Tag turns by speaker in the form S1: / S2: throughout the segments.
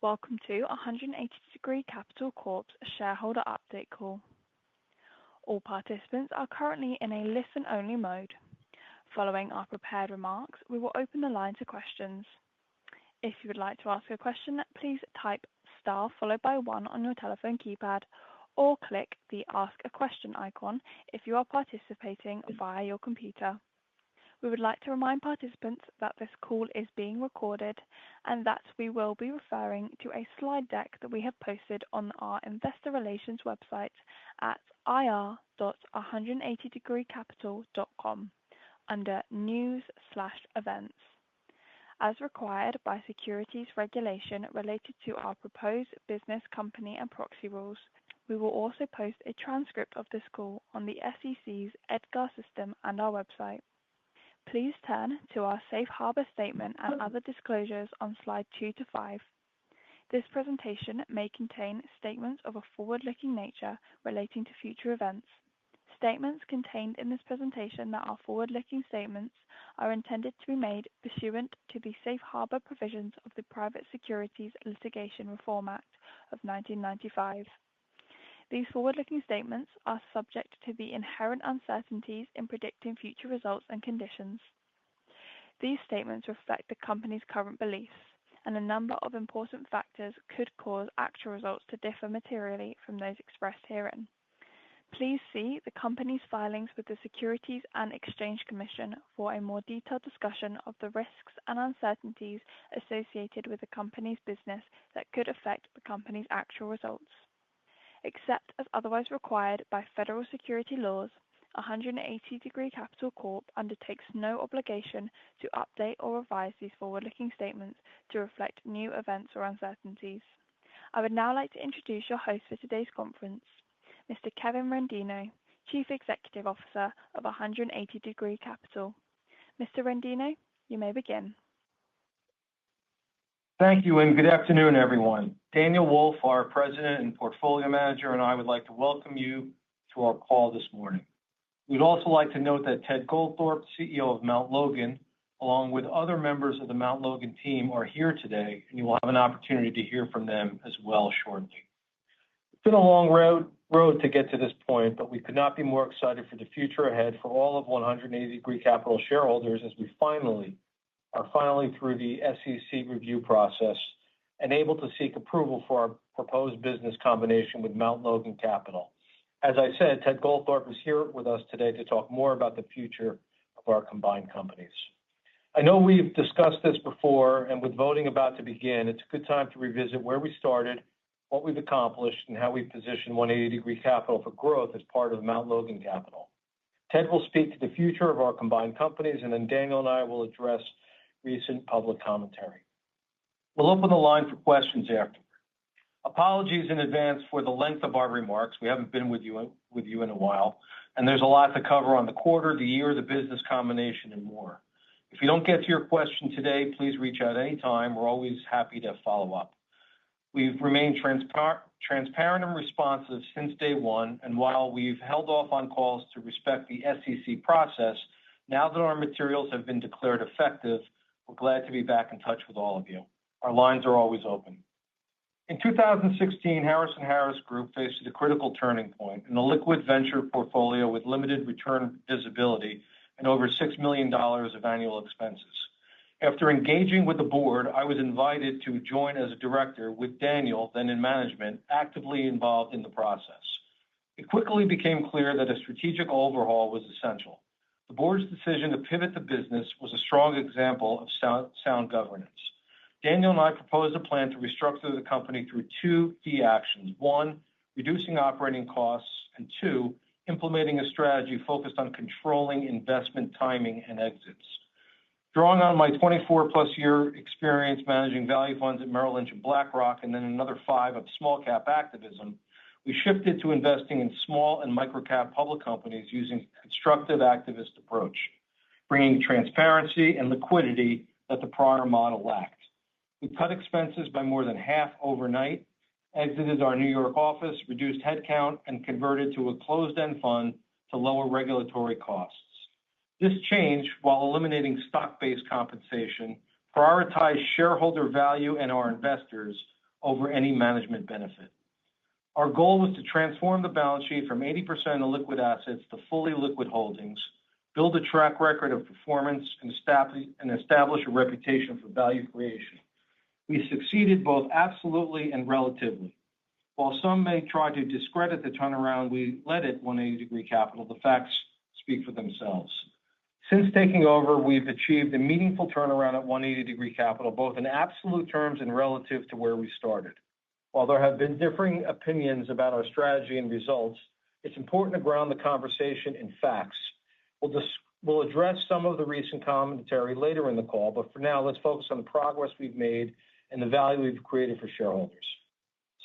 S1: Welcome to 180 Degree Capital Corp's shareholder update call. All participants are currently in a listen-only mode. Following our prepared remarks, we will open the line to questions. If you would like to ask a question, please type star followed by 1 on your telephone keypad, or click the Ask a Question icon if you are participating via your computer. We would like to remind participants that this call is being recorded and that we will be referring to a slide deck that we have posted on our investor relations website at ir.180degreecapital.com under News/Events. As required by securities regulation related to our proposed business, company, and proxy rules, we will also post a transcript of this call on the SEC's EDGAR system and our website. Please turn to our safe harbor statement and other disclosures on slide 2 to 5. This presentation may contain statements of a forward-looking nature relating to future events. Statements contained in this presentation that are forward-looking statements are intended to be made pursuant to the safe harbor provisions of the Private Securities Litigation Reform Act of 1995. These forward-looking statements are subject to the inherent uncertainties in predicting future results and conditions. These statements reflect the company's current beliefs, and a number of important factors could cause actual results to differ materially from those expressed herein. Please see the company's filings with the Securities and Exchange Commission for a more detailed discussion of the risks and uncertainties associated with the company's business that could affect the company's actual results. Except as otherwise required by federal security laws, 180 Degree Capital Corp undertakes no obligation to update or revise these forward-looking statements to reflect new events or uncertainties. I would now like to introduce your host for today's conference, Mr. Kevin Rendino, Chief Executive Officer of 180 Degree Capital. Mr. Rendino, you may begin.
S2: Thank you, and good afternoon, everyone. Daniel Wolf, our President and Portfolio Manager, and I would like to welcome you to our call this morning. We'd also like to note that Ted Goldthorpe, CEO of Mount Logan, along with other members of the Mount Logan team, are here today, and you will have an opportunity to hear from them as well shortly. It's been a long road to get to this point, but we could not be more excited for the future ahead for all of 180 Degree Capital shareholders as we are finally through the SEC review process and able to seek approval for our proposed business combination with Mount Logan Capital. As I said, Ted Goldthorpe is here with us today to talk more about the future of our combined companies. I know we've discussed this before, and with voting about to begin, it's a good time to revisit where we started, what we've accomplished, and how we position 180 Degree Capital for growth as part of Mount Logan Capital. Ted will speak to the future of our combined companies, and then Daniel and I will address recent public commentary. We'll open the line for questions afterward. Apologies in advance for the length of our remarks. We haven't been with you in a while, and there's a lot to cover on the quarter, the year, the business combination, and more. If you don't get to your question today, please reach out anytime. We're always happy to follow up. We've remained transparent and responsive since day one, and while we've held off on calls to respect the SEC process, now that our materials have been declared effective, we're glad to be back in touch with all of you. Our lines are always open. In 2016, Harris & Harris Group faced a critical turning point in a liquid venture portfolio with limited return visibility and over $6 million of annual expenses. After engaging with the board, I was invited to join as a director with Daniel, then in management, actively involved in the process. It quickly became clear that a strategic overhaul was essential. The board's decision to pivot the business was a strong example of sound governance. Daniel and I proposed a plan to restructure the company through 2 key actions. 1, reducing operating costs, and 2, implementing a strategy focused on controlling investment timing and exits. Drawing on my 24-plus year experience managing value funds at Merrill Lynch and BlackRock, and then another 5 of small-cap activism, we shifted to investing in small and micro-cap public companies using a constructive activist approach, bringing transparency and liquidity that the prior model lacked. We cut expenses by more than half overnight, exited our New York office, reduced headcount, and converted to a closed-end fund to lower regulatory costs. This change, while eliminating stock-based compensation, prioritized shareholder value and our investors, over any management benefit. Our goal was to transform the balance sheet from 80% of liquid assets to fully liquid holdings, build a track record of performance, and establish a reputation for value creation. We succeeded both absolutely and relatively. While some may try to discredit the turnaround we led at 180 Degree Capital, the facts speak for themselves. Since taking over, we've achieved a meaningful turnaround at 180 Degree Capital, both in absolute terms and relative to where we started. While there have been differing opinions about our strategy and results, it's important to ground the conversation in facts. We'll address some of the recent commentary later in the call, but for now, let's focus on the progress we've made and the value we've created for shareholders.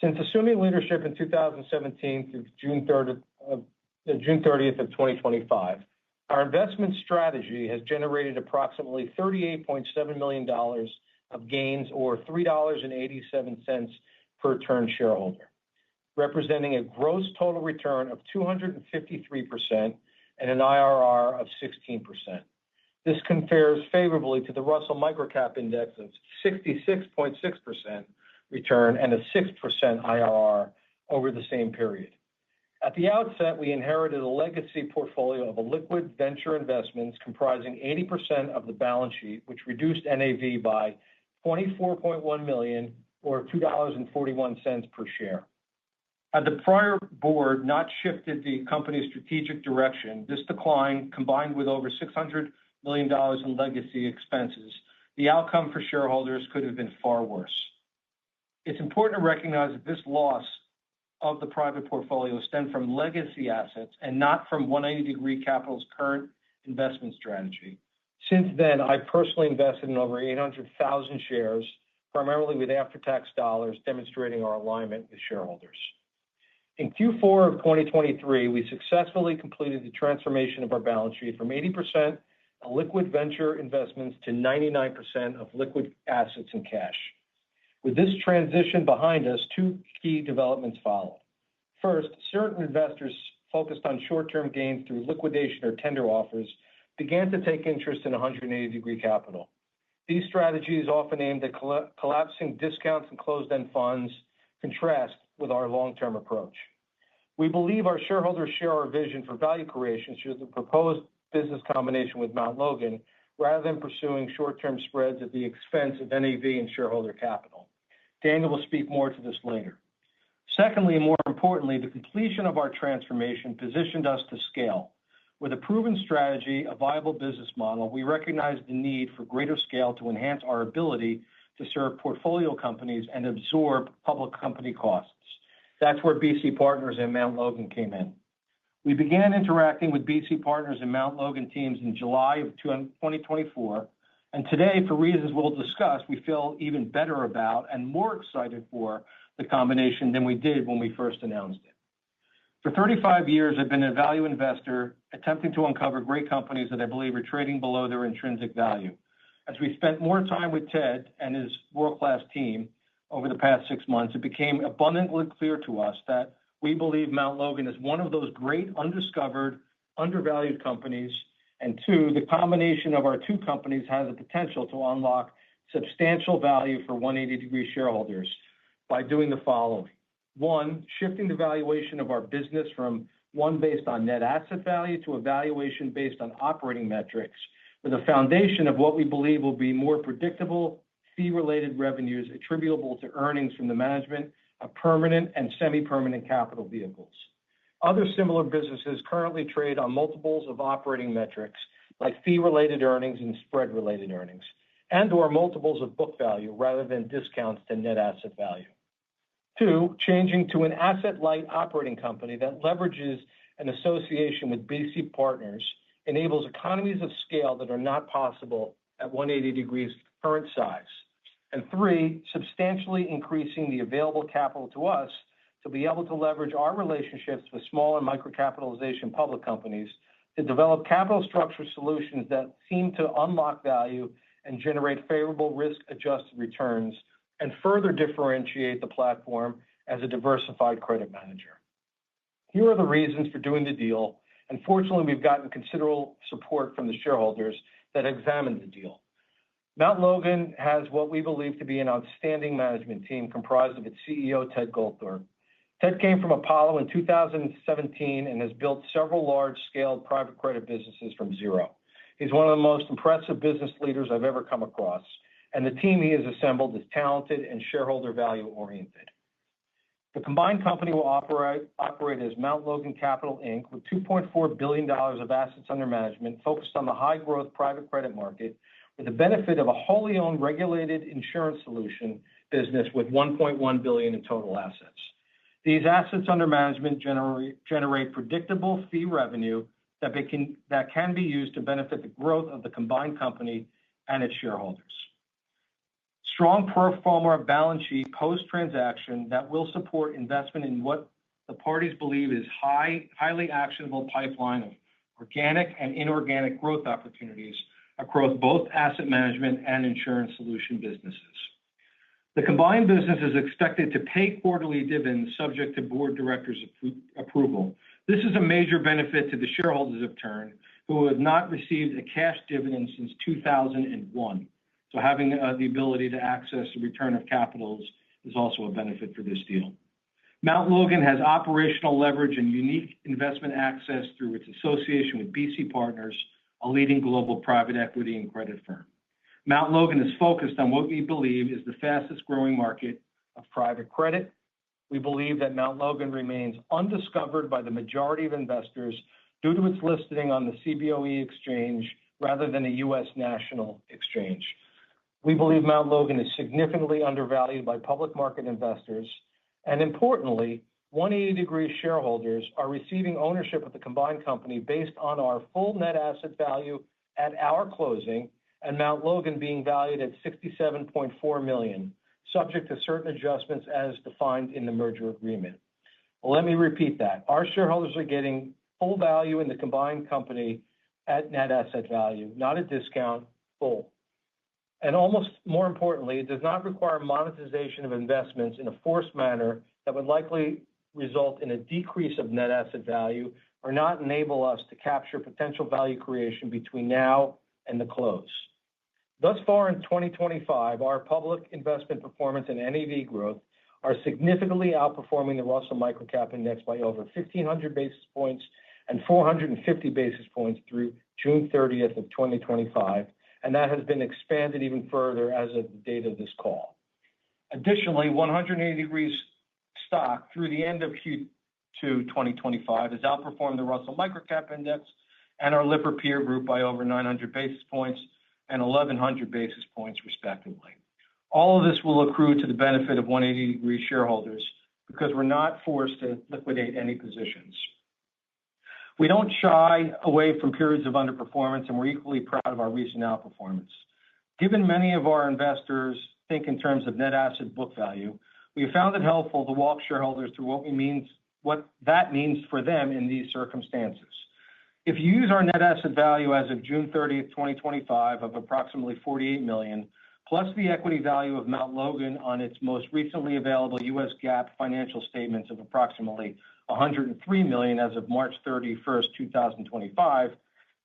S2: Since assuming leadership in 2017 through June 30th of 2025, our investment strategy has generated approximately $38.7 million of gains, or $3.87 per turn shareholder, representing a gross total return of 253% and an IRR of 16%. This compares favorably to the Russell Microcap Index of 66.6% return and a 6% IRR over the same period. At the outset, we inherited a legacy portfolio of liquid venture investments comprising 80% of the balance sheet, which reduced NAV by $24.1 million or $2.41 per share. Had the prior board not shifted the company's strategic direction, this decline, combined with over $600 million in legacy expenses, the outcome for shareholders could have been far worse. It's important to recognize that this loss of the private portfolio stemmed from legacy assets and not from 180 Degree Capital's current investment strategy. Since then, I personally invested in over 800,000 shares, primarily with after-tax dollars, demonstrating our alignment with shareholders. In Q4 of 2023, we successfully completed the transformation of our balance sheet from 80% of liquid venture investments to 99% of liquid assets and cash. With this transition behind us, two key developments followed. First, certain investors focused on short-term gains through liquidation or tender offers began to take interest in 180 Degree Capital. These strategies, often aimed at collapsing discounts and closed-end funds, contrast with our long-term approach. We believe our shareholders share our vision for value creation through the proposed business combination with Mount Logan, rather than pursuing short-term spreads at the expense of NAV and shareholder capital. Daniel will speak more to this later. Secondly, and more importantly, the completion of our transformation positioned us to scale. With a proven strategy, a viable business model, we recognize the need for greater scale to enhance our ability to serve portfolio companies and absorb public company costs. That's where BC Partners and Mount Logan came in. We began interacting with BC Partners and Mount Logan teams in July of 2024, and today, for reasons we'll discuss, we feel even better about and more excited for the combination than we did when we first announced it. For 35 years, I've been a value investor attempting to uncover great companies that I believe are trading below their intrinsic value. As we spent more time with Ted and his world-class team over the past 6 months, it became abundantly clear to us that we believe Mount Logan is one of those great undiscovered, undervalued companies, and two, the combination of our two companies has the potential to unlock substantial value for 180 Degree shareholders by doing the following. One, shifting the valuation of our business from one based on net asset value to a valuation based on operating metrics, with a foundation of what we believe will be more predictable fee-related revenues attributable to earnings from the management of permanent and semi-permanent capital vehicles. Other similar businesses currently trade on multiples of operating metrics like fee-related earnings and spread-related earnings, and/or multiples of book value rather than discounts to net asset value. Two, changing to an asset-light operating company that leverages an association with BC Partners enables economies of scale that are not possible at 180 Degrees' current size. And three, substantially increasing the available capital to us to be able to leverage our relationships with small and microcapitalization public companies to develop capital structure solutions that seem to unlock value and generate favorable risk-adjusted returns and further differentiate the platform as a diversified credit manager. Here are the reasons for doing the deal, and fortunately, we've gotten considerable support from the shareholders that examined the deal. Mount Logan has what we believe to be an outstanding management team comprised of its CEO, Ted Goldthorpe. Ted came from Apollo in 2017 and has built several large-scale private credit businesses from zero. He's one of the most impressive business leaders I've ever come across, and the team he has assembled is talented and shareholder value-oriented. The combined company will operate as Mount Logan Capital Inc. with $2.4 billion of assets under management focused on the high-growth private credit market with the benefit of a wholly owned regulated insurance solution business with $1.1 billion in total assets. These assets under management generate predictable fee revenue that can be used to benefit the growth of the combined company and its shareholders. Strong pro forma balance sheet post-transaction that will support investment in what the parties believe is highly actionable pipeline of organic and inorganic growth opportunities across both asset management and insurance solution businesses. The combined business is expected to pay quarterly dividends subject to board directors' approval. This is a major benefit to the shareholders of TURN, who have not received a cash dividend since 2001. So having the ability to access the return of capitals is also a benefit for this deal. Mount Logan has operational leverage and unique investment access through its association with BC Partners, a leading global private equity and credit firm. Mount Logan is focused on what we believe is the fastest growing market of private credit. We believe that Mount Logan remains undiscovered by the majority of investors due to its listing on the CBOE exchange rather than a U.S. national exchange. We believe Mount Logan is significantly undervalued by public market investors, and importantly, 180 Degree shareholders are receiving ownership of the combined company based on our full net asset value at our closing, and Mount Logan being valued at $67.4 million, subject to certain adjustments as defined in the merger agreement. Well, let me repeat that. Our shareholders are getting full value in the combined company at net asset value, not a discount, full. And almost more importantly, it does not require monetization of investments in a forced manner that would likely result in a decrease of net asset value or not enable us to capture potential value creation between now and the close. Thus far in 2025, our public investment performance and NAV growth are significantly outperforming the Russell Microcap Index by over 1,500 basis points and 450 basis points through June 30th of 2025, and that has been expanded even further as of the date of this call. Additionally, 180 Degrees stock through the end of Q2 2025 has outperformed the Russell Microcap Index and our Lipper peer group by over 900 basis points and 1,100 basis points, respectively. All of this will accrue to the benefit of 180 Degree shareholders because we're not forced to liquidate any positions. We don't shy away from periods of underperformance, and we're equally proud of our recent outperformance. Given many of our investors think in terms of net asset book value, we have found it helpful to walk shareholders through what that means for them in these circumstances. If you use our net asset value as of June 30th, 2025 of approximately $48 million, plus the equity value of Mount Logan on its most recently available U.S. GAAP financial statements of approximately $103 million as of March 31st, 2025,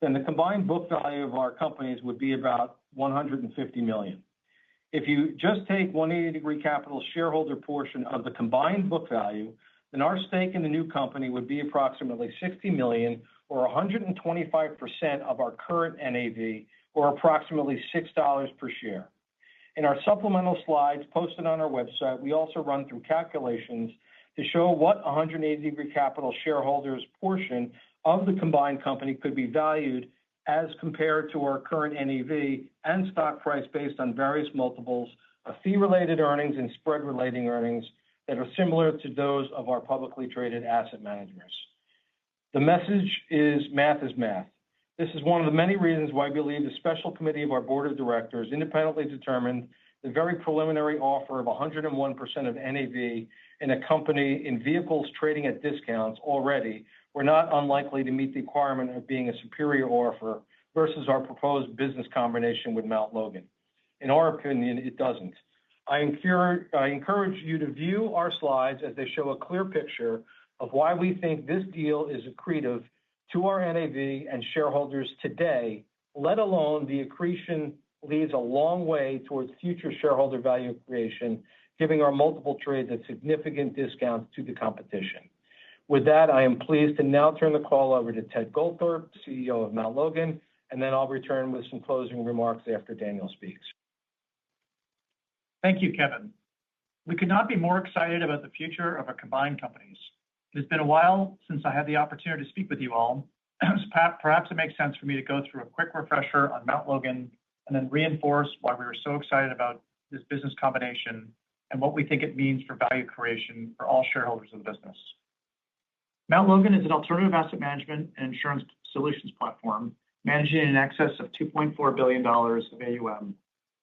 S2: then the combined book value of our companies would be about $150 million. If you just take 180 Degree Capital's shareholder portion of the combined book value, then our stake in the new company would be approximately $60 million or 125% of our current NAV, or approximately $6 per share. In our supplemental slides posted on our website, we also run through calculations to show what 180 Degree Capital shareholders' portion of the combined company could be valued as compared to our current NAV and stock price based on various multiples of fee-related earnings and spread-related earnings that are similar to those of our publicly traded asset managers. The message is math is math. This is one of the many reasons why we believe the special committee of our board of directors independently determined the very preliminary offer of 101% of NAV in a company in vehicles trading at discounts already were not unlikely to meet the requirement of being a superior offer versus our proposed business combination with Mount Logan. In our opinion, it doesn't. I encourage you to view our slides as they show a clear picture of why we think this deal is accretive to our NAV and shareholders today, let alone the accretion leads a long way towards future shareholder value creation, giving our multiple trades at significant discounts to the competition. With that, I am pleased to now turn the call over to Ted Goldthorpe, CEO of Mount Logan, and then I'll return with some closing remarks after Daniel speaks.
S3: Thank you, Kevin. We could not be more excited about the future of our combined companies. It has been a while since I had the opportunity to speak with you all. Perhaps it makes sense for me to go through a quick refresher on Mount Logan and then reinforce why we were so excited about this business combination and what we think it means for value creation for all shareholders of the business. Mount Logan is an alternative asset management and insurance solutions platform managing in excess of $2.4 billion of AUM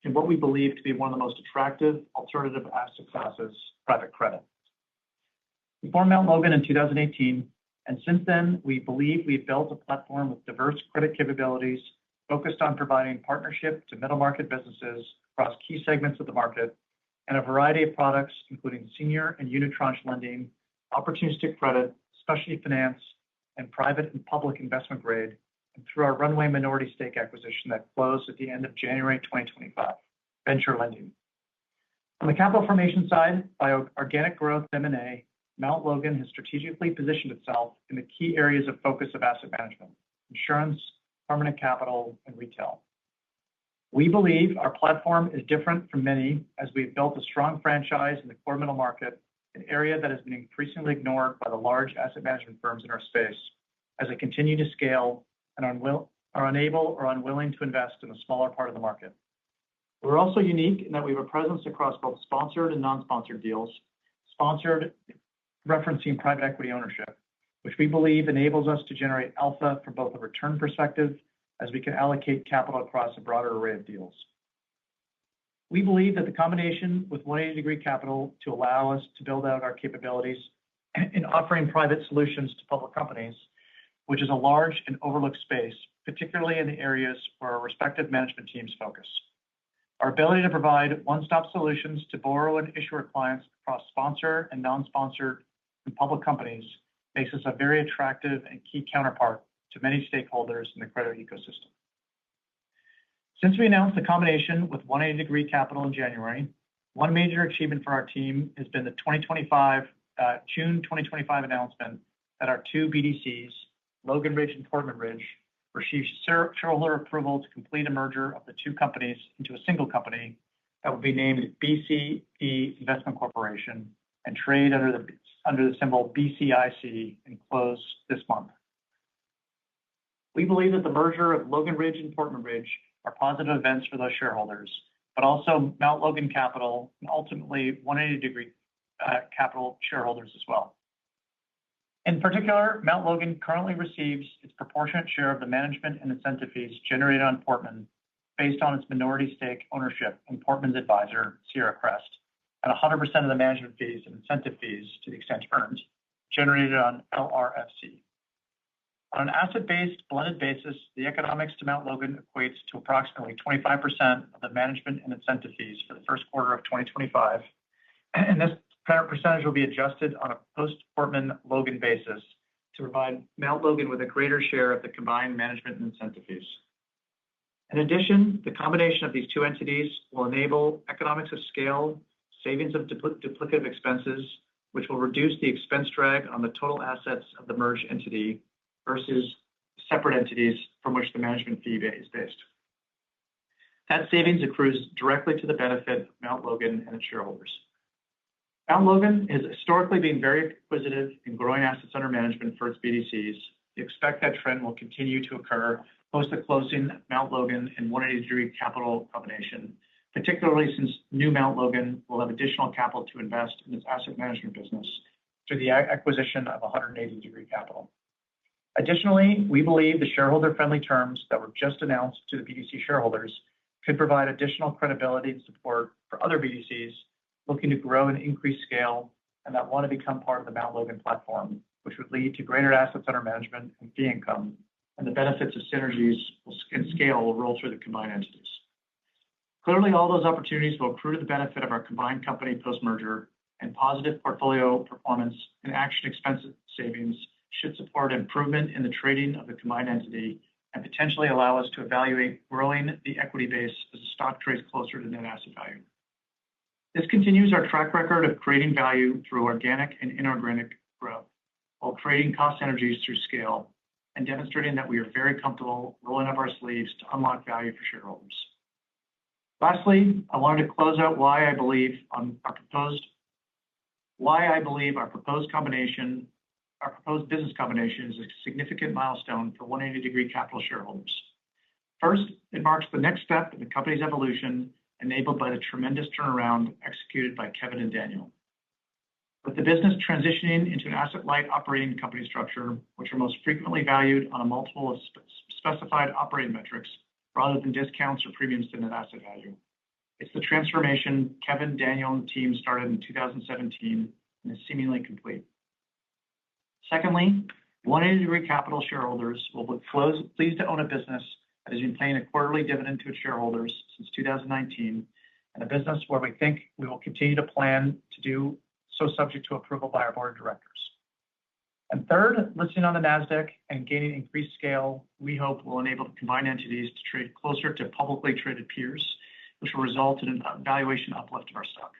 S3: in what we believe to be one of the most attractive alternative asset classes, private credit. We formed Mount Logan in 2018, and since then, we believe we've built a platform with diverse credit capabilities focused on providing partnership to middle market businesses across key segments of the market and a variety of products, including senior and unitranche lending, opportunistic credit, specialty finance, and private and public investment grade, and through our Runway minority stake acquisition that closed at the end of January 2025, venture lending. On the capital formation side, by organic growth M&A, Mount Logan has strategically positioned itself in the key areas of focus of asset management: insurance, permanent capital, and retail. We believe our platform is different from many as we've built a strong franchise in the core middle market, an area that has been increasingly ignored by the large asset management firms in our space as they continue to scale and are unable or unwilling to invest in a smaller part of the market. We're also unique in that we have a presence across both sponsored and non-sponsored deals, sponsored referencing private equity ownership, which we believe enables us to generate alpha from both a return perspective as we can allocate capital across a broader array of deals. We believe that the combination with 180 Degree Capital to allow us to build out our capabilities in offering private solutions to public companies, which is a large and overlooked space, particularly in the areas where our respective management teams focus. Our ability to provide one-stop solutions to borrow and issuer clients across sponsor and non-sponsored and public companies makes us a very attractive and key counterpart to many stakeholders in the credit ecosystem. Since we announced the combination with 180 Degree Capital in January, one major achievement for our team has been the June 2025 announcement that our two BDCs, Logan Ridge and Portman Ridge, received shareholder approval to complete a merger of the two companies into a single company that will be named BCE Investment Corporation and trade under the symbol BCIC and close this month. We believe that the merger of Logan Ridge and Portman Ridge are positive events for those shareholders, but also Mount Logan Capital and ultimately 180 Degree Capital shareholders as well. In particular, Mount Logan currently receives its proportionate share of the management and incentive fees generated on Portman based on its minority stake ownership in Portman's advisor, Sierra Crest, and 100% of the management fees and incentive fees to the extent earned, generated on LRFC. On an asset-based blended basis, the economics to Mount Logan equates to approximately 25% of the management and incentive fees for the first quarter of 2025, and this percentage will be adjusted on a post-Portman Logan basis to provide Mount Logan with a greater share of the combined management and incentive fees. In addition, the combination of these two entities will enable economics of scale, savings of duplicative expenses, which will reduce the expense drag on the total assets of the merged entity versus separate entities from which the management fee is based. That savings accrues directly to the benefit of Mount Logan and its shareholders. Mount Logan has historically been very acquisitive in growing assets under management for its BDCs. We expect that trend will continue to occur post the closing of Mount Logan and 180 Degree Capital combination, particularly since new Mount Logan will have additional capital to invest in its asset management business through the acquisition of 180 Degree Capital. Additionally, we believe the shareholder-friendly terms that were just announced to the BDC shareholders could provide additional credibility and support for other BDCs looking to grow and increase scale and that want to become part of the Mount Logan platform, which would lead to greater assets under management and fee income, and the benefits of synergies and scale will roll through the combined entities. Clearly, all those opportunities will accrue to the benefit of our combined company post-merger, and positive portfolio performance and action expense savings should support improvement in the trading of the combined entity and potentially allow us to evaluate growing the equity base as the stock trades closer to net asset value. This continues our track record of creating value through organic and inorganic growth, while creating cost synergies through scale and demonstrating that we are very comfortable rolling up our sleeves to unlock value for shareholders. Lastly, I wanted to close out why I believe our proposed business combination is a significant milestone for 180 Degree Capital shareholders. First, it marks the next step in the company's evolution, enabled by the tremendous turnaround executed by Kevin and Daniel. With the business transitioning into an asset-light operating company structure, which are most frequently valued on a multiple of specified operating metrics rather than discounts or premiums to net asset value. It's the transformation Kevin, Daniel, and the team started in 2017 and is seemingly complete. Secondly, 180 Degree Capital shareholders will be pleased to own a business that has been paying a quarterly dividend to its shareholders since 2019, and a business where we think we will continue to plan to do so subject to approval by our board of directors. And third, listing on the NASDAQ and gaining increased scale, we hope will enable the combined entities to trade closer to publicly traded peers, which will result in a valuation uplift of our stock.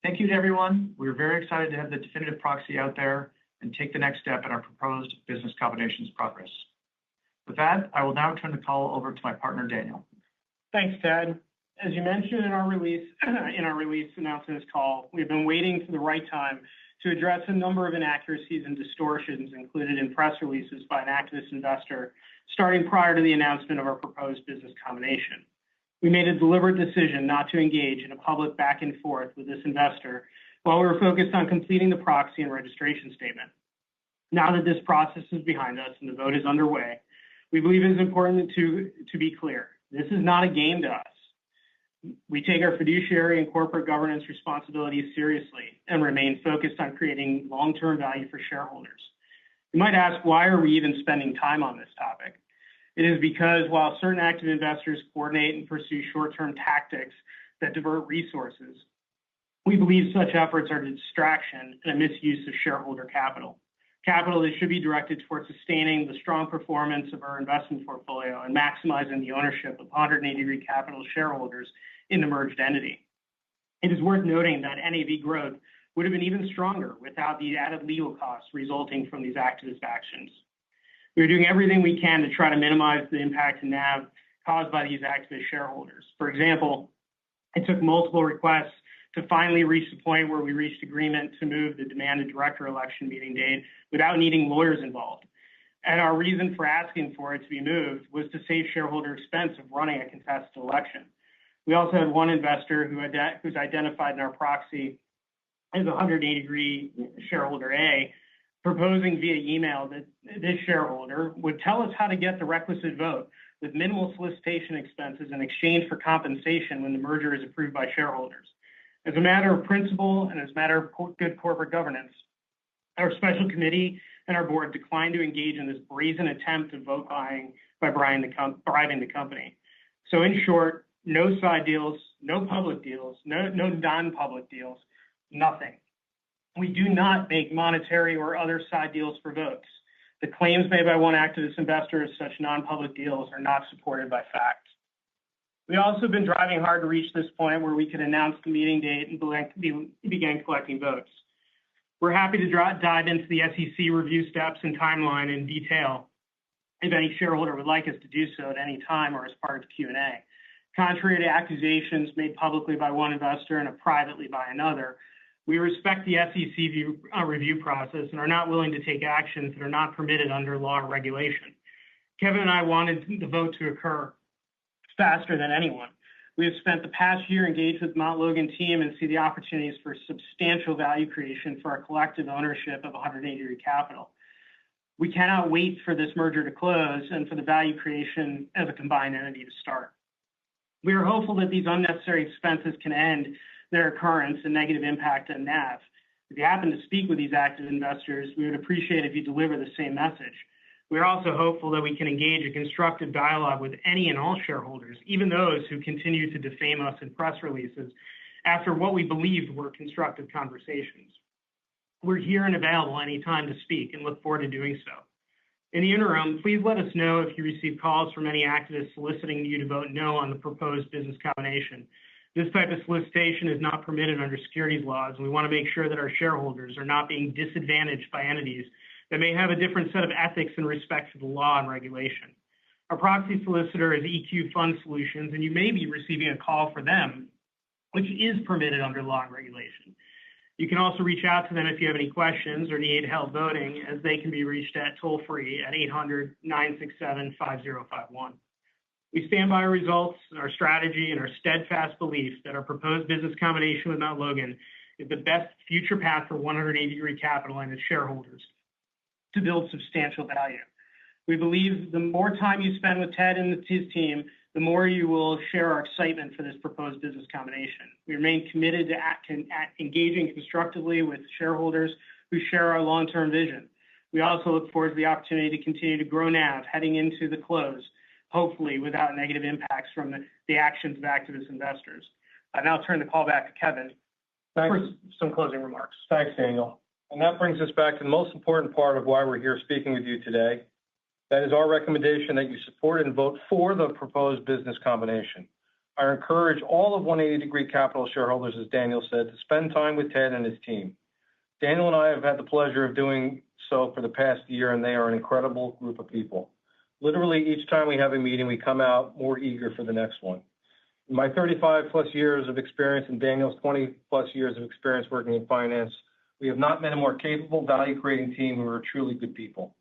S3: Thank you to everyone. We're very excited to have the definitive proxy out there and take the next step in our proposed business combination's progress. With that, I will now turn the call over to my partner, Daniel.
S4: Thanks, Ted. As you mentioned in our release announcing this call, we've been waiting for the right time to address a number of inaccuracies and distortions included in press releases by an activist investor, starting prior to the announcement of our proposed business combination. We made a deliberate decision not to engage in a public back and forth with this investor while we were focused on completing the proxy and registration statement. Now that this process is behind us and the vote is underway, we believe it is important to be clear. This is not a game to us. We take our fiduciary and corporate governance responsibilities seriously and remain focused on creating long-term value for shareholders. You might ask, why are we even spending time on this topic? It is because while certain active investors coordinate and pursue short-term tactics that divert resources, we believe such efforts are a distraction and a misuse of shareholder capital. Capital that should be directed towards sustaining the strong performance of our investment portfolio and maximizing the ownership of 180 Degree Capital shareholders in the merged entity. It is worth noting that NAV growth would have been even stronger without the added legal costs resulting from these activist actions. We are doing everything we can to try to minimize the impact to NAV caused by these activist shareholders. For example, it took multiple requests to finally reach the point where we reached agreement to move the demanded director election meeting date without needing lawyers involved. And our reason for asking for it to be moved was to save shareholder expense of running a contested election. We also had one investor who's identified in our proxy as 180 Degree Shareholder A, proposing via email that this shareholder would tell us how to get the requisite vote with minimal solicitation expenses in exchange for compensation when the merger is approved by shareholders. As a matter of principle and as a matter of good corporate governance, our special committee and our board declined to engage in this brazen attempt of vote buying by bribing the company. So in short, no side deals, no public deals, no non-public deals, nothing. We do not make monetary or other side deals for votes. The claims made by one activist investor as such non-public deals are not supported by fact. We also have been driving hard to reach this point where we could announce the meeting date and begin collecting votes. We're happy to dive into the SEC review steps and timeline in detail if any shareholder would like us to do so at any time or as part of the Q&A. Contrary to accusations made publicly by one investor and privately by another, we respect the SEC review process and are not willing to take actions that are not permitted under law or regulation. Kevin and I wanted the vote to occur faster than anyone. We have spent the past year engaged with the Mount Logan team and see the opportunities for substantial value creation for our collective ownership of 180 Degree Capital. We cannot wait for this merger to close and for the value creation of a combined entity to start. We are hopeful that these unnecessary expenses can end their occurrence and negative impact on NAV. If you happen to speak with these active investors, we would appreciate if you deliver the same message. We are also hopeful that we can engage a constructive dialogue with any and all shareholders, even those who continue to defame us in press releases after what we believed were constructive conversations. We're here and available anytime to speak and look forward to doing so. In the interim, please let us know if you receive calls from any activists soliciting you to vote no on the proposed business combination. This type of solicitation is not permitted under securities laws, and we want to make sure that our shareholders are not being disadvantaged by entities that may have a different set of ethics in respect to the law and regulation. Our proxy solicitor is EQ Fund Solutions, and you may be receiving a call for them, which is permitted under law and regulation. You can also reach out to them if you have any questions or need help voting, as they can be reached at toll-free at 800-967-5051. We stand by our results, our strategy, and our steadfast belief that our proposed business combination with Mount Logan is the best future path for 180 Degree Capital and its shareholders to build substantial value. We believe the more time you spend with Ted and his team, the more you will share our excitement for this proposed business combination. We remain committed to engaging constructively with shareholders who share our long-term vision. We also look forward to the opportunity to continue to grow NAV heading into the close, hopefully without negative impacts from the actions of activist investors. I now turn the call back to Kevin for some closing remarks.
S2: Thanks, Daniel. And that brings us back to the most important part of why we're here speaking with you today. That is our recommendation that you support and vote for the proposed business combination. I encourage all of 180 Degree Capital shareholders, as Daniel said, to spend time with Ted and his team. Daniel and I have had the pleasure of doing so for the past year, and they are an incredible group of people. Literally, each time we have a meeting, we come out more eager for the next one. In my 35-plus years of experience and Daniel's 20-plus years of experience working in finance, we have not met a more capable, value-creating team who are truly good people.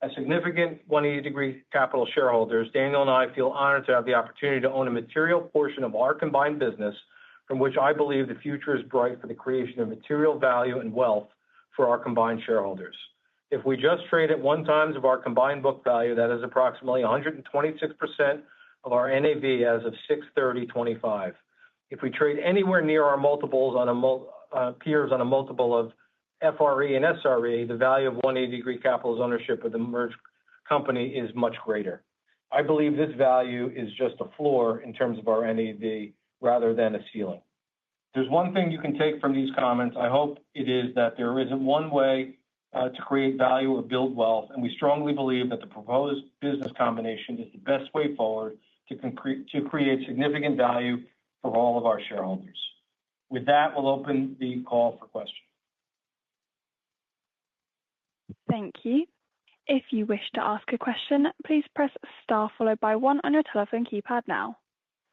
S2: As significant 180 Degree Capital shareholders, Daniel and I feel honored to have the opportunity to own a material portion of our combined business, from which I believe the future is bright for the creation of material value and wealth for our combined shareholders. If we just trade at 1 times of our combined book value, that is approximately 126% of our NAV as of 6/30/25. If we trade anywhere near our multiples on peers on a multiple of FRE and SRE, the value of 180 Degree Capital's ownership of the merged company is much greater. I believe this value is just a floor in terms of our NAV rather than a ceiling. There's one thing you can take from these comments. I hope it is that there isn't one way to create value or build wealth, and we strongly believe that the proposed business combination is the best way forward to create significant value for all of our shareholders. With that, we'll open the call for questions.
S1: Thank you. If you wish to ask a question, please press star followed by 1 on your telephone keypad now,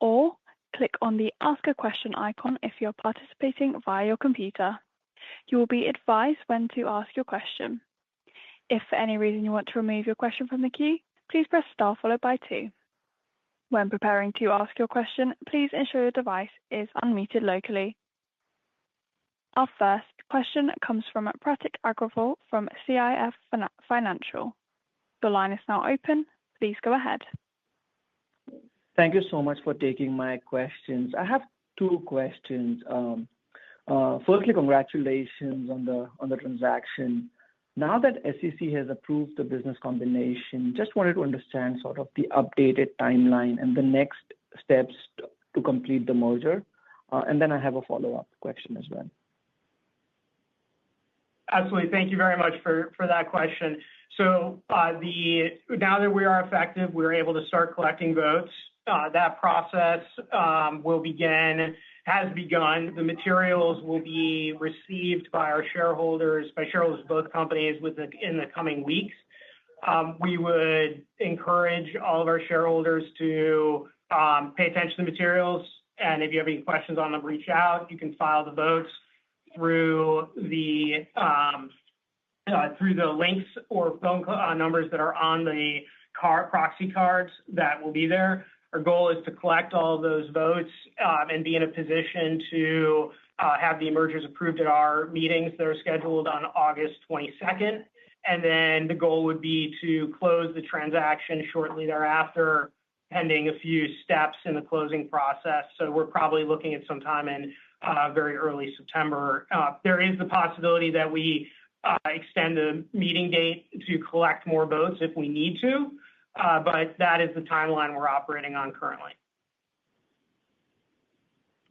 S1: or click on the Ask a Question icon if you're participating via your computer. You will be advised when to ask your question. If for any reason you want to remove your question from the queue, please press star followed by 2. When preparing to ask your question, please ensure your device is unmuted locally. Our first question comes from Pratik Agrawal from CIF Financial. The line is now open. Please go ahead.
S5: Thank you so much for taking my questions. I have 2 questions. Firstly, congratulations on the transaction. Now that SEC has approved the business combination, just wanted to understand sort of the updated timeline and the next steps to complete the merger. And then I have a follow-up question as well.
S4: Absolutely. Thank you very much for that question. So now that we are effective, we're able to start collecting votes. That process has begun. The materials will be received by shareholders of both companies in the coming weeks. We would encourage all of our shareholders to pay attention to the materials, and if you have any questions on them, reach out. You can file the votes through the links or phone numbers that are on the proxy cards that will be there. Our goal is to collect all of those votes and be in a position to have the mergers approved at our meetings that are scheduled on August 22nd. And then the goal would be to close the transaction shortly thereafter, pending a few steps in the closing process. So we're probably looking at some time in very early September. There is the possibility that we extend the meeting date to collect more votes if we need to, but that is the timeline we're operating on currently.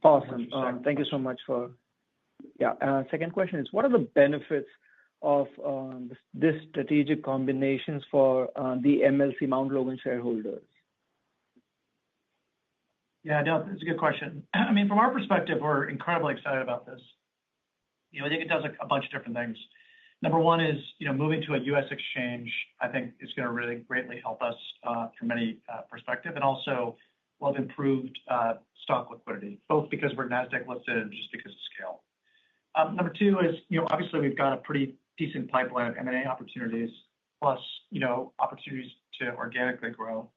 S5: Awesome. Thank you so much for. Second question is, what are the benefits of this strategic combinations for the MLC Mount Logan shareholders?
S3: Yeah, no, it's a good question. I mean, from our perspective, we're incredibly excited about this. I think it does a bunch of different things. Number one is, moving to a U.S. exchange, I think is going to really greatly help us from any perspective, and also will have improved stock liquidity, both because we're NASDAQ listed and just because of scale. Number two is, obviously we've got a pretty decent pipeline of M&A opportunities, plus, opportunities to organically grow.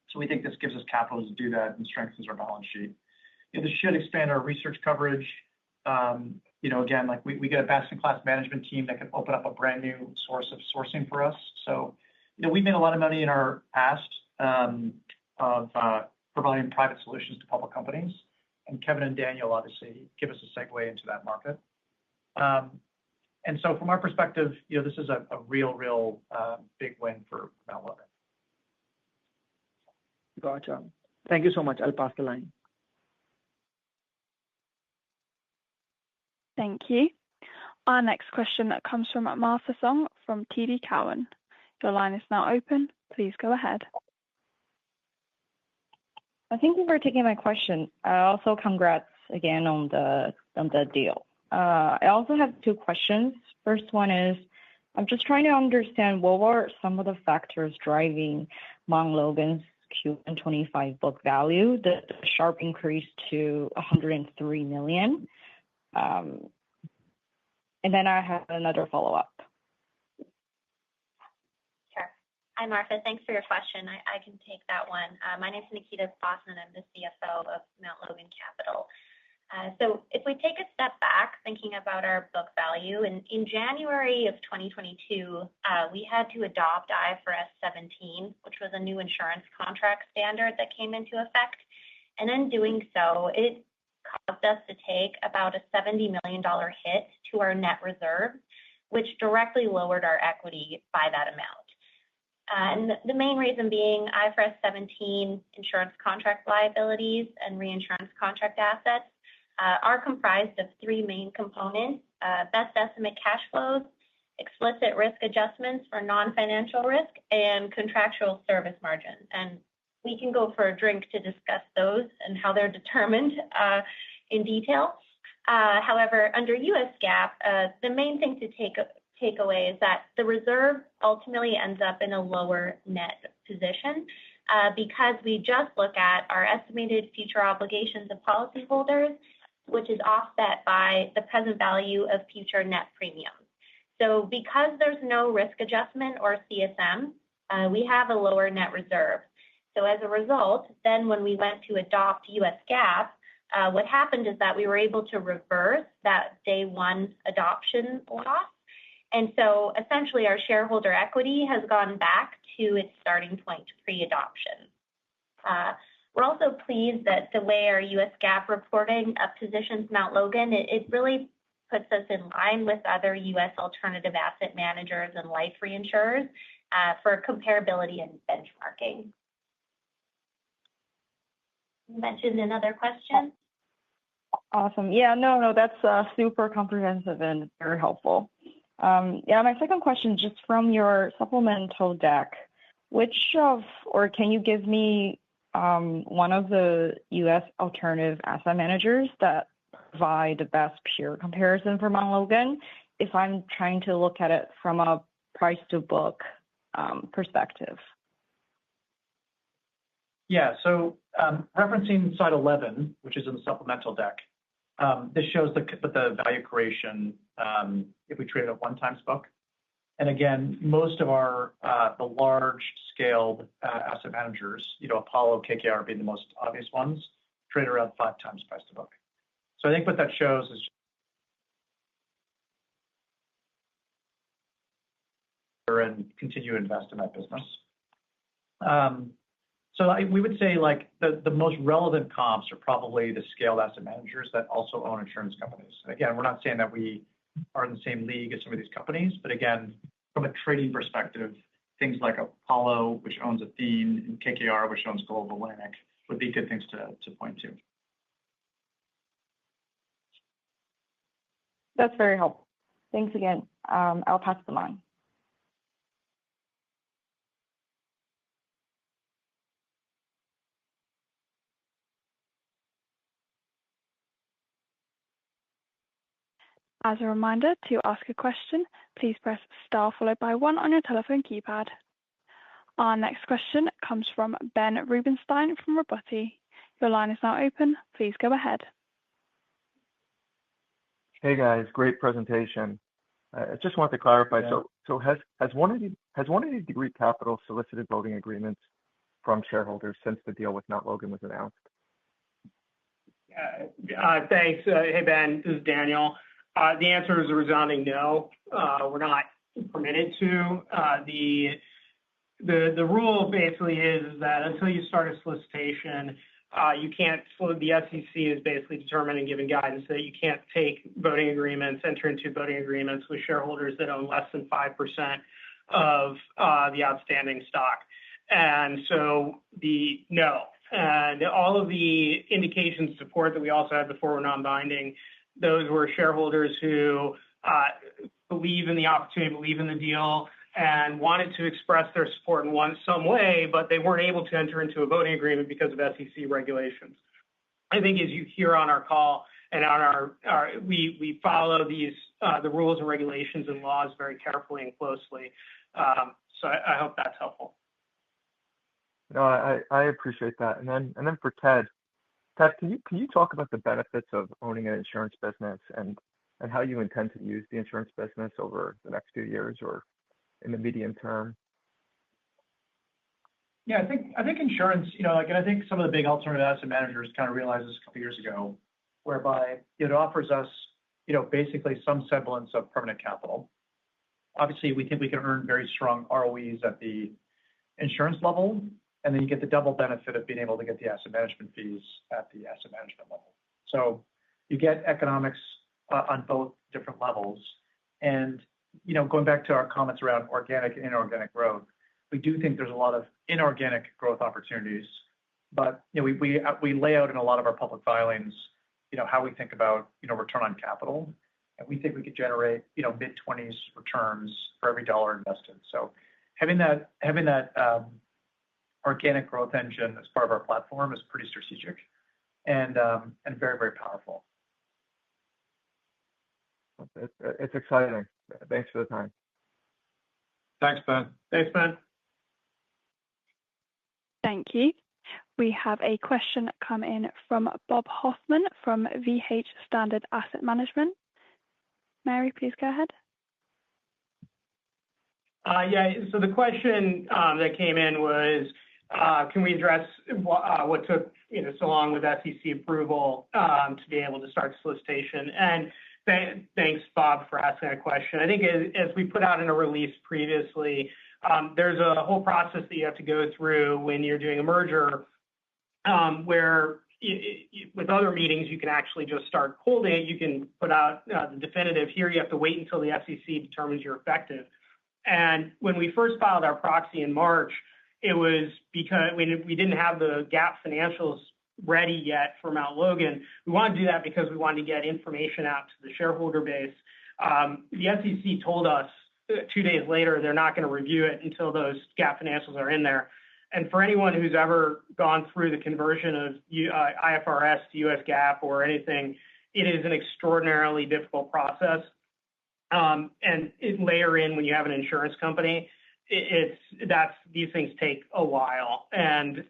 S3: So we think this gives us capital to do that and strengthens our balance sheet. This should expand our research coverage. Again, like we get a best-in-class management team that can open up a brand new source of sourcing for us. So, we've made a lot of money in our past of providing private solutions to public companies. And Kevin and Daniel obviously give us a segue into that market. And so from our perspective, this is a real big win for Mount Logan.
S5: Gotcha. Thank you so much. I'll pass the line.
S1: Thank you. Our next question comes from Martha Song from TD Cowen. Your line is now open. Please go ahead.
S6: Thank you for taking my question. Also, congrats again on the deal. I also have two questions. First one is, I'm just trying to understand what were some of the factors driving Mount Logan's Q1 25 book value, the sharp increase to $103 million. And then I have another follow-up.
S7: Sure. Hi, Martha. Thanks for your question. I can take that one. My name is Nikita Bosman. I'm the CFO of Mount Logan Capital. So if we take a step back, thinking about our book value, in January of 2022, we had to adopt IFRS 17, which was a new insurance contract standard that came into effect. And in doing so, it caused us to take about a $70 million hit to our net reserve, which directly lowered our equity by that amount. And the main reason being IFRS 17 insurance contract liabilities and reinsurance contract assets are comprised of three main components: best estimate cash flows, explicit risk adjustments for non-financial risk, and contractual service margin. And we can go for a drink to discuss those and how they're determined in detail. However, under U.S. GAAP, the main thing to take away is that the reserve ultimately ends up in a lower net position because we just look at our estimated future obligations of policyholders, which is offset by the present value of future net premiums. So because there's no risk adjustment or CSM, we have a lower net reserve. So as a result, then when we went to adopt U.S. GAAP, what happened is that we were able to reverse that day one adoption loss. And so essentially our shareholder equity has gone back to its starting point pre-adoption. We're also pleased that the way our U.S. GAAP reporting positions Mount Logan, it really puts us in line with other U.S. alternative asset managers and life reinsurers for comparability and benchmarking. You mentioned another question?
S6: Awesome. Yeah, no, that's super comprehensive and very helpful. My second question, just from your supplemental deck, can you give me one of the U.S. alternative asset managers that provide the best peer comparison for Mount Logan if I'm trying to look at it from a price to book perspective?
S3: Yeah, so referencing slide 11, which is in the supplemental deck, this shows the value creation if we trade at 1x book. And again, most of our the large-scaled asset managers, Apollo, KKR being the most obvious ones, trade around 5x price to book. So I think what that shows is and continue to invest in that business. So we would say like the most relevant comps are probably the scaled asset managers that also own insurance companies. And again, we're not saying that we are in the same league as some of these companies, but again, from a trading perspective, things like Apollo, which owns Athene, and KKR, which owns Global Atlantic, would be good things to point to.
S6: That's very helpful. Thanks again. I'll pass the line.
S1: As a reminder, to ask a question, please press star followed by 1 on your telephone keypad. Our next question comes from Ben Rubenstein from Robotti. Your line is now open. Please go ahead.
S8: Hey guys, great presentation. I just want to clarify.
S3: Yeah.
S8: So has one of the Degree Capital solicited voting agreements from shareholders since the deal with Mount Logan was announced?
S4: Thanks. Hey Ben, this is Daniel. The answer is a resounding no. We're not permitted to. The rule basically is that until you start a solicitation, you can't. The SEC is basically determined and giving guidance that you can't take voting agreements, enter into voting agreements with shareholders that own less than 5% of the outstanding stock. And so no. And all of the indications of support that we also had before were non-binding. Those were shareholders who believe in the opportunity, believe in the deal, and wanted to express their support in some way, but they weren't able to enter into a voting agreement because of SEC regulations. I think as you hear on our call and on we follow these the rules and regulations and laws very carefully and closely. So I hope that's helpful.
S8: No, I appreciate that. And then for Ted, can you talk about the benefits of owning an insurance business and how you intend to use the insurance business over the next few years or in the medium term?
S3: Yeah, I think insurance, and I think some of the big alternative asset managers kind of realized this a couple of years ago, whereby it offers us, basically some semblance of permanent capital. Obviously, we think we can earn very strong ROEs at the insurance level, and then you get the double benefit of being able to get the asset management fees at the asset management level. So you get economics on both different levels. And, going back to our comments around organic and inorganic growth, we do think there's a lot of inorganic growth opportunities. But, we lay out in a lot of our public filings, how we think about, return on capital. And we think we could generate, mid-20s returns for every dollar invested. So having that organic growth engine as part of our platform is pretty strategic and very, very powerful.
S8: It's exciting. Thanks for the time.
S2: Thanks, Ben.
S4: Thanks, Ben.
S1: Thank you. We have a question come in from Bob Hoffman from VH Standard Asset Management. Mary, please go ahead.
S4: Yeah, so the question that came in was, can we address what took so long with SEC approval to be able to start solicitation? And thanks, Bob, for asking that question. I think as we put out in a release previously, there's a whole process that you have to go through when you're doing a merger where with other meetings, you can actually just start holding it. You can put out the definitive. Here, you have to wait until the SEC determines you're effective. And when we first filed our proxy in March, it was because we didn't have the GAAP financials ready yet for Mount Logan. We wanted to do that because we wanted to get information out to the shareholder base. The SEC told us 2 days later they're not going to review it until those GAAP financials are in there. And for anyone who's ever gone through the conversion of IFRS to US GAAP or anything, it is an extraordinarily difficult process. And layer in when you have an insurance company, these things take a while. And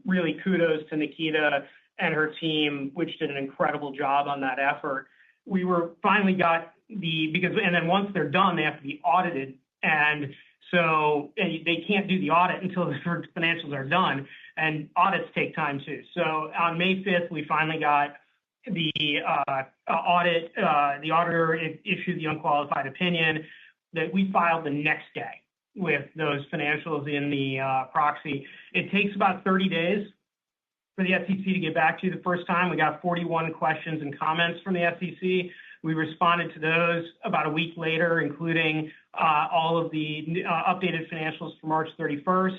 S4: really kudos to Nikita and her team, which did an incredible job on that effort. We finally got and then once they're done, they have to be audited. And so they can't do the audit until the financials are done. And audits take time too. So on May 5th, we finally got the audit. The auditor issued the unqualified opinion that we filed the next day with those financials in the proxy. It takes about 30 days for the SEC to get back to you the first time. We got 41 questions and comments from the SEC. We responded to those about a week later, including all of the updated financials for March 31st.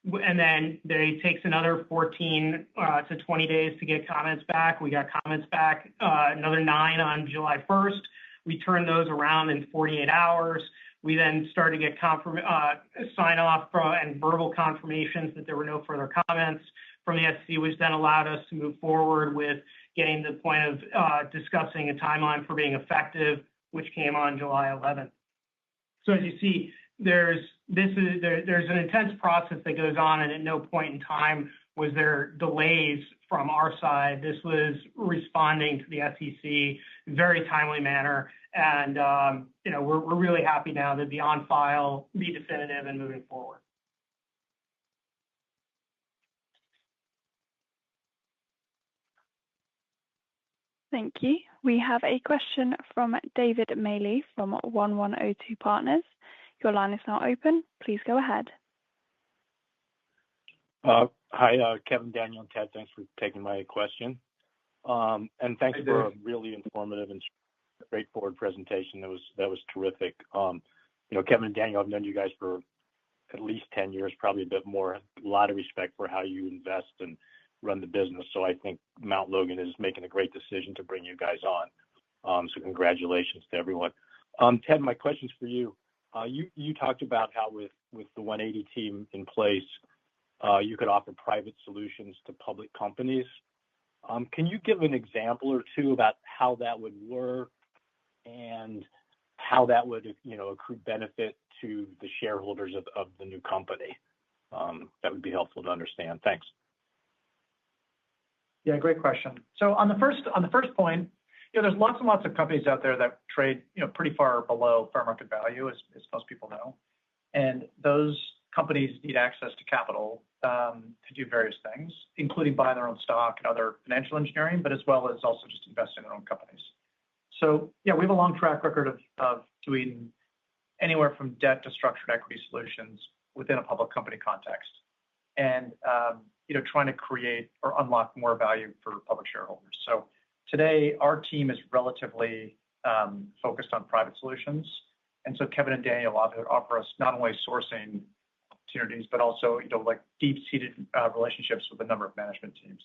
S4: And then it takes another 14 to 20 days to get comments back. We got comments back, another 9 on July 1st. We turned those around in 48 hours. We then started to get sign-off and verbal confirmations that there were no further comments from the SEC, which then allowed us to move forward with getting to the point of discussing a timeline for being effective, which came on July 11th. So as you see, there's an intense process that goes on, and at no point in time was there delays from our side. This was responding to the SEC in a very timely manner, and we're really happy now to be on file, be definitive, and moving forward.
S1: Thank you. We have a question from David Maley from 1102 Partners. Your line is now open. Please go ahead.
S9: Hi, Kevin, Daniel, and Ted. Thanks for taking my question. And thanks for a really informative and straightforward presentation. That was terrific. Kevin and Daniel, I've known you guys for at least 10 years, probably a bit more. A lot of respect for how you invest and run the business. So I think Mount Logan is making a great decision to bring you guys on. So congratulations to everyone. Ted, my question's for you. You talked about how with the 180 team in place, you could offer private solutions to public companies. Can you give an example or two about how that would work and how that would, accrue benefit to the shareholders of the new company? That would be helpful to understand. Thanks.
S3: Yeah, great question. So on the first point, there's lots and lots of companies out there that trade, pretty far below fair market value, as most people know, and those companies need access to capital to do various things, including buy their own stock and other financial engineering, but as well as also just invest in their own companies. So yeah, we have a long track record of doing anywhere from debt to structured equity solutions within a public company context, and trying to create or unlock more value for public shareholders. So today, our team is relatively focused on private solutions, and so Kevin and Daniel offer us not only sourcing opportunities, but also deep-seated relationships with a number of management teams.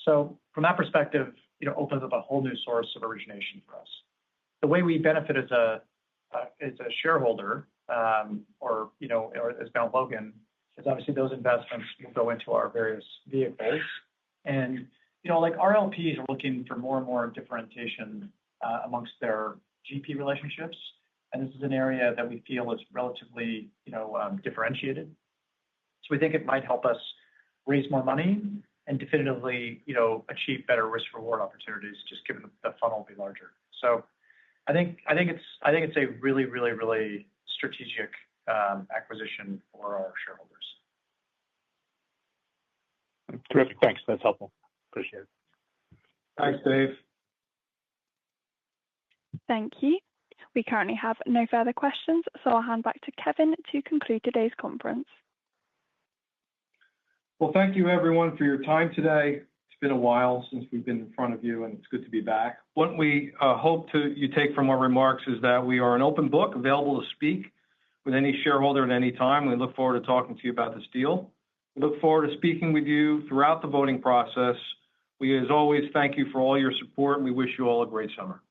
S3: So from that perspective, opens up a whole new source of origination for us. The way we benefit as a shareholder, or as Mount Logan, is obviously those investments will go into our various vehicles, and our LPs are looking for more and more differentiation amongst their GP relationships, and this is an area that we feel is relatively differentiated. So we think it might help us raise more money and definitively achieve better risk-reward opportunities, just given the funnel will be larger. So I think it's a really, really, really strategic acquisition for our shareholders.
S9: Terrific. Thanks. That's helpful. Appreciate it.
S2: Thanks, Dave.
S1: Thank you. We currently have no further questions, so I'll hand back to Kevin to conclude today's conference.
S2: Well, thank you, everyone, for your time today. It's been a while since we've been in front of you, and it's good to be back. What we hope you take from our remarks is that we are an open book, available to speak with any shareholder at any time. We look forward to talking to you about this deal. We look forward to speaking with you throughout the voting process. We, as always, thank you for all your support, and we wish you all a great summer.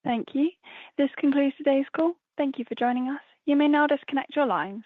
S1: Thank you. This concludes today's call. Thank you for joining us. You may now disconnect your lines.